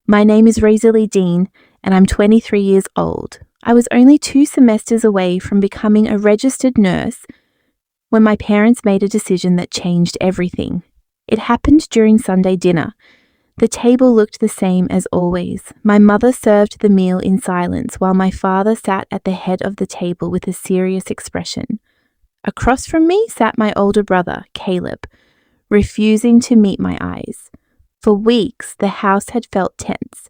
My name is Rosalie Dean, and I'm 23 years old. I was only 2 semesters away from becoming a registered nurse when my parents made a decision that changed everything. It happened during Sunday dinner. The table looked the same as always. My mother served the meal in silence while my father sat at the head of the table with a serious expression. Across from me sat my older brother, Caleb, refusing to meet my eyes. For weeks, the house had felt tense.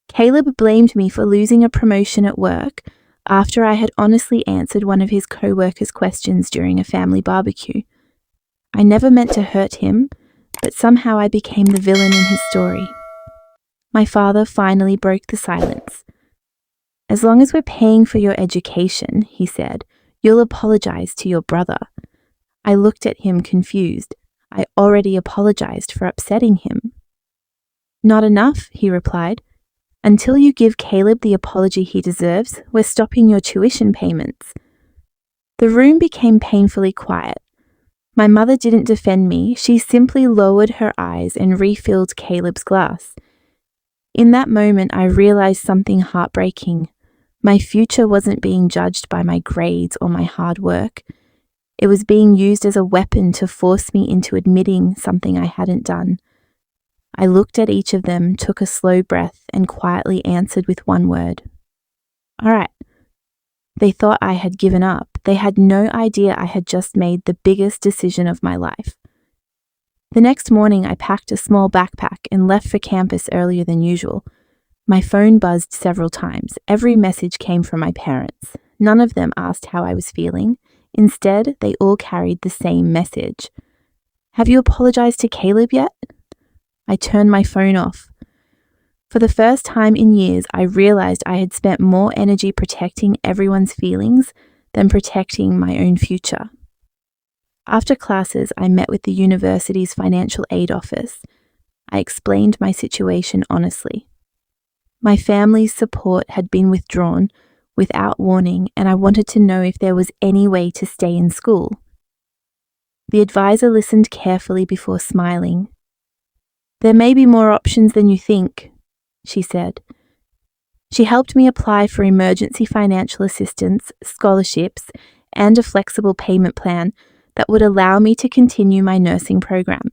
Caleb blamed me for losing a promotion at work after I had honestly answered one of his co-workers' questions during a family barbecue. I never meant to hurt him, but somehow I became the villain in his story. My father finally broke the silence. "As long as we're paying for your education," he said, "you'll apologize to your brother." I looked at him confused. I already apologized for upsetting him. "Not enough," he replied. "Until you give Caleb the apology he deserves, we're stopping your tuition payments." The room became painfully quiet. My mother didn't defend me, she simply lowered her eyes and refilled Caleb's glass. In that moment, I realized something heartbreaking. My future wasn't being judged by my grades or my hard work. It was being used as a weapon to force me into admitting something I hadn't done. I looked at each of them, took a slow breath, and quietly answered with one word. "All right." They thought I had given up. They had no idea I had just made the biggest decision of my life. The next morning, I packed a small backpack and left for campus earlier than usual. My phone buzzed several times. Every message came from my parents. None of them asked how I was feeling. Instead, they all carried the same message. "Have you apologized to Caleb yet?" I turned my phone off. For the first time in years, I realized I had spent more energy protecting everyone's feelings than protecting my own future. After classes, I met with the university's financial aid office. I explained my situation honestly. My family's support had been withdrawn without warning, and I wanted to know if there was any way to stay in school. The advisor listened carefully before smiling. "There may be more options than you think," she said. She helped me apply for emergency financial assistance, scholarships, and a flexible payment plan that would allow me to continue my nursing program.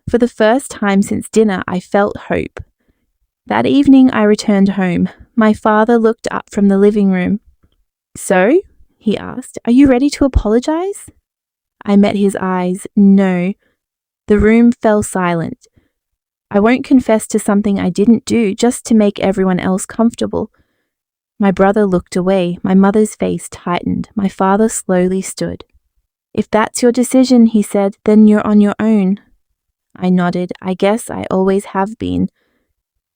For the first time since dinner, I felt hope. That evening, I returned home. My father looked up from the living room. "So?" he asked. "Are you ready to apologize?" I met his eyes. No. The room fell silent. "I won't confess to something I didn't do just to make everyone else comfortable." My brother looked away. My mother's face tightened. My father slowly stood. "If that's your decision," he said, "then you're on your own." I nodded. I guess I always have been.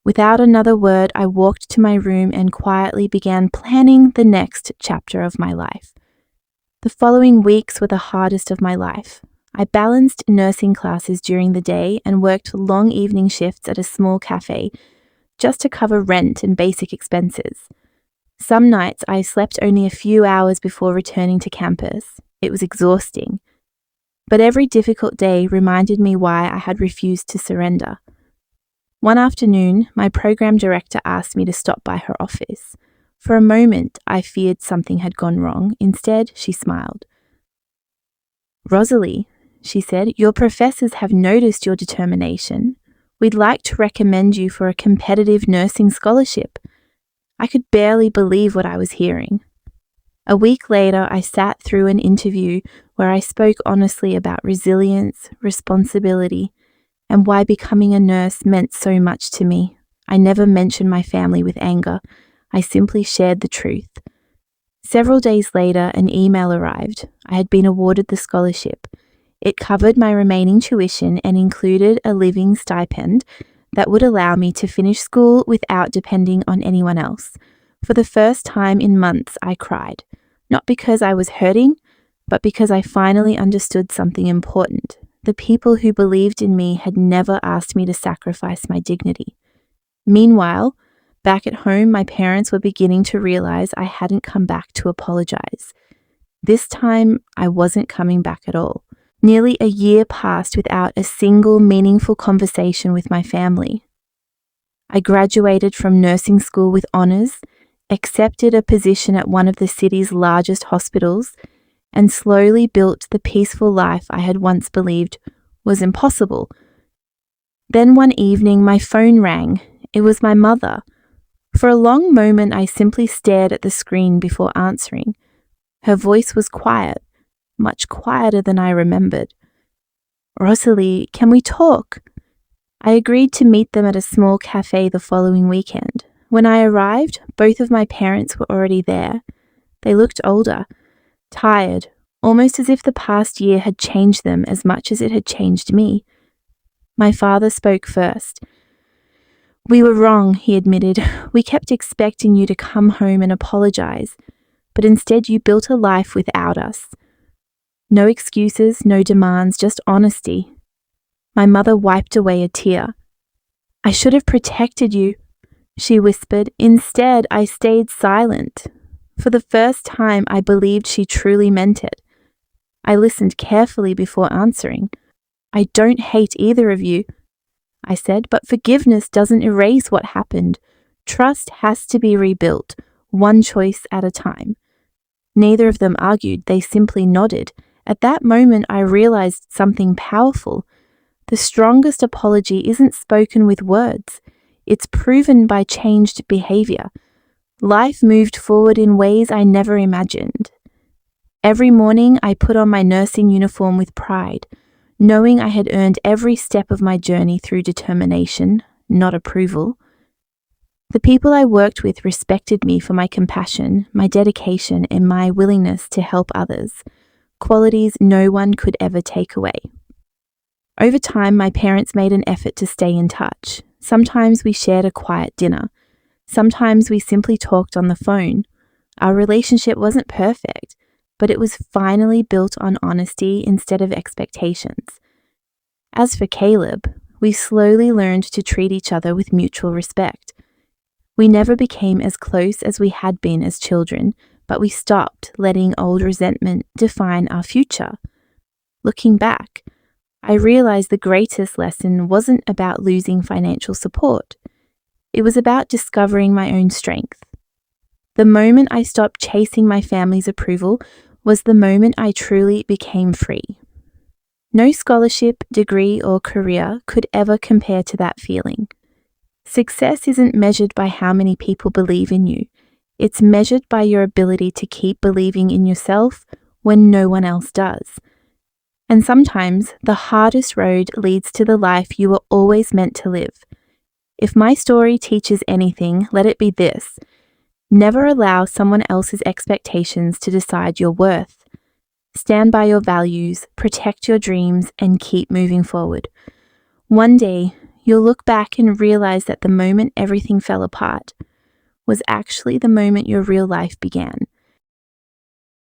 Without another word, I walked to my room and quietly began planning the next chapter of my life. The following weeks were the hardest of my life. I balanced nursing classes during the day and worked long evening shifts at a small cafe just to cover rent and basic expenses. Some nights I slept only a few hours before returning to campus. It was exhausting. But every difficult day reminded me why I had refused to surrender. One afternoon, my program director asked me to stop by her office. For a moment, I feared something had gone wrong. Instead, she smiled. "Rosalie," she said, "your professors have noticed your determination. We'd like to recommend you for a competitive nursing scholarship." I could barely believe what I was hearing. A week later, I sat through an interview where I spoke honestly about resilience, responsibility, and why becoming a nurse meant so much to me. I never mentioned my family with anger. I simply shared the truth. Several days later, an email arrived. I had been awarded the scholarship. It covered my remaining tuition and included a living stipend that would allow me to finish school without depending on anyone else. For the first time in months, I cried. Not because I was hurting, but because I finally understood something important. The people who believed in me had never asked me to sacrifice my dignity. Meanwhile, back at home, my parents were beginning to realize I hadn't come back to apologize. This time, I wasn't coming back at all. Nearly a year passed without a single meaningful conversation with my family. I graduated from nursing school with honours, accepted a position at one of the city's largest hospitals, and slowly built the peaceful life I had once believed was impossible. Then one evening my phone rang. It was my mother. For a long moment I simply stared at the screen before answering. Her voice was quiet, much quieter than I remembered. "Rosalie, can we talk?" I agreed to meet them at a small cafe the following weekend. When I arrived, both of my parents were already there. They looked older, tired, almost as if the past year had changed them as much as it had changed me. My father spoke first. "We were wrong," he admitted. "We kept expecting you to come home and apologize, but instead you built a life without us. No excuses, no demands, just honesty." My mother wiped away a tear. "I should have protected you," she whispered. Instead, I stayed silent. For the first time, I believed she truly meant it. I listened carefully before answering. "I don't hate either of you," I said, "but forgiveness doesn't erase what happened. Trust has to be rebuilt, one choice at a time." Neither of them argued, they simply nodded. At that moment, I realized something powerful. The strongest apology isn't spoken with words. It's proven by changed behavior. Life moved forward in ways I never imagined. Every morning, I put on my nursing uniform with pride, knowing I had earned every step of my journey through determination, not approval. The people I worked with respected me for my compassion, my dedication, and my willingness to help others, qualities no one could ever take away. Over time, my parents made an effort to stay in touch. Sometimes we shared a quiet dinner. Sometimes we simply talked on the phone. Our relationship wasn't perfect, but it was finally built on honesty instead of expectations. As for Caleb, we slowly learned to treat each other with mutual respect. We never became as close as we had been as children, but we stopped letting old resentment define our future. Looking back, I realized the greatest lesson wasn't about losing financial support. It was about discovering my own strength. The moment I stopped chasing my family's approval was the moment I truly became free. No scholarship, degree, or career could ever compare to that feeling. Success isn't measured by how many people believe in you. It's measured by your ability to keep believing in yourself when no one else does. And sometimes the hardest road leads to the life you were always meant to live. If my story teaches anything, let it be this: never allow someone else's expectations to decide your worth. Stand by your values, protect your dreams, and keep moving forward. One day, you'll look back and realize that the moment everything fell apart was actually the moment your real life began.